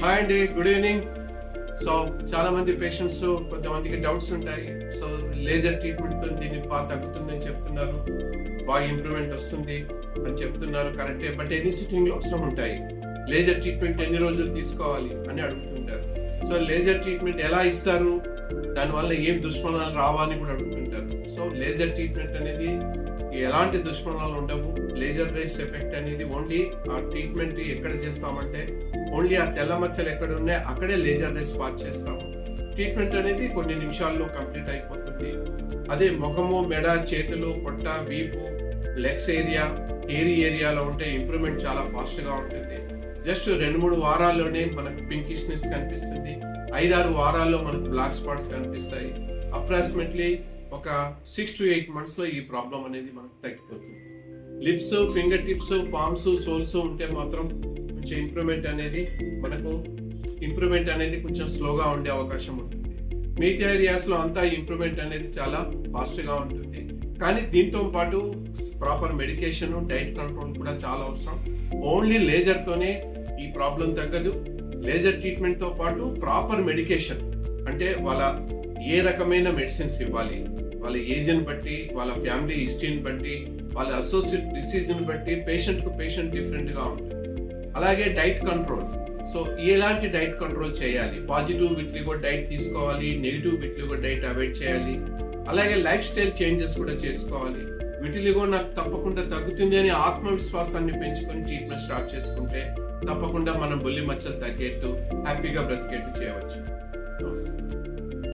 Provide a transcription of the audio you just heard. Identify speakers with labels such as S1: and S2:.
S1: Hi అండి, good evening. So చాలా మంది పేషెంట్స్ కొంతమందికి డౌట్స్ ఉంటాయి. సో లేజర్ ట్రీట్మెంట్ తో దీన్ని బాగా తగ్గుతుందని చెప్తున్నారు, బాగా ఇంప్రూవ్మెంట్ వస్తుంది అని చెప్తున్నారు. కరెక్టే, బట్ ఎన్ని సిట్టింగ్ లో అవసరం ఉంటాయి, లేజర్ ట్రీట్మెంట్ ఎన్ని రోజులు తీసుకోవాలి అని అడుగుతుంటారు. సో లేజర్ ట్రీట్మెంట్ ఎలా ఇస్తారు, దానివల్ల ఏం దుష్పరిణామాలు రావని కూడా అడుగుతుంటారు. సో లేజర్ ట్రీట్మెంట్ అనేది ఎలాంటి దుష్పరిణామాలు ఉండవు. లేజర్ బేస్డ్ ఎఫెక్ట్ అనేది ఓన్లీ ఆ ట్రీట్మెంట్ ఎక్కడ చేస్తామంటే ఓన్లీ ఆ తెల్ల మచ్చలు ఎక్కడ ఉన్నాయో అక్కడే లేజర్ రేస్ స్పాట్ చేస్తాము. ట్రీట్మెంట్ అనేది కొన్ని నిమిషాల్లో కంప్లీట్ అయిపోతుంది. అదే ముఖము, మెడ, చేతులు, పొట్ట, వీపు, లెగ్స్ ఏరియా, హెయిరీ ఏరియాలో ఉంటే ఇంప్రూవ్మెంట్ చాలా ఫాస్ట్ గా ఉంటుంది. జస్ట్ 2-3 వారాల్లోనే మనకు పింకిష్నెస్ కనిపిస్తుంది. 5-6 వారాల్లో మనకు బ్లాక్ స్పాట్స్ కనిపిస్తాయి. అప్రాక్సిమేట్లీ ఒక 6 to 8 months లో ఈ ప్రాబ్లం అనేది మనకు తగ్గిపోతుంది. Lips, finger tips, palms, souls ఉంటే మాత్రం కొంచెం ఇంప్రూవ్మెంట్ అనేది కొంచెం స్లోగా ఉండే అవకాశం ఉంటుంది. మిగతా ఏరియాస్ లో అంతా ఇంప్రూవ్మెంట్ అనేది చాలా ఫాస్ట్ గా ఉంటుంది. కానీ దీంతో పాటు ప్రాపర్ మెడికేషన్, డైట్ కంట్రోల్ కూడా చాలా అవసరం. ఓన్లీ లేజర్ తోనే ఈ ప్రాబ్లం తగ్గదు. లేజర్ ట్రీట్మెంట్ తో పాటు ప్రాపర్ మెడికేషన్, అంటే వాళ్ళ ఏ రకమైన మెడిసిన్స్ ఇవ్వాలి, వాళ్ళ ఏజ్ ని బట్టి, వాళ్ళ ఫ్యామిలీ హిస్టరీని బట్టి, వాళ్ళ అసోసియేట్ డిసీజ్ ని బట్టి పేషెంట్ కు పేషెంట్ డిఫరెంట్ గా ఉంటుంది. అలాగే డైట్ కంట్రోల్, సో ఎలాంటి డైట్ కంట్రోల్ చేయాలి, పాజిటివ్ విట్లిగో డైట్ తీసుకోవాలి, నెగిటివ్ విట్లిగో డైట్ అవాయిడ్ చేయాలి. అలాగే లైఫ్ స్టైల్ చేంజెస్ కూడా చేసుకోవాలి. విటిలిగో నాకు తప్పకుండా తగ్గుతుంది అని ఆత్మవిశ్వాసాన్ని పెంచుకొని ట్రీట్మెంట్ స్టార్ట్ చేసుకుంటే తప్పకుండా మనం బొల్లి మచ్చలు తగ్గేట్టు, హ్యాపీగా బ్రతికేట్టు చేయవచ్చు. నమస్తే.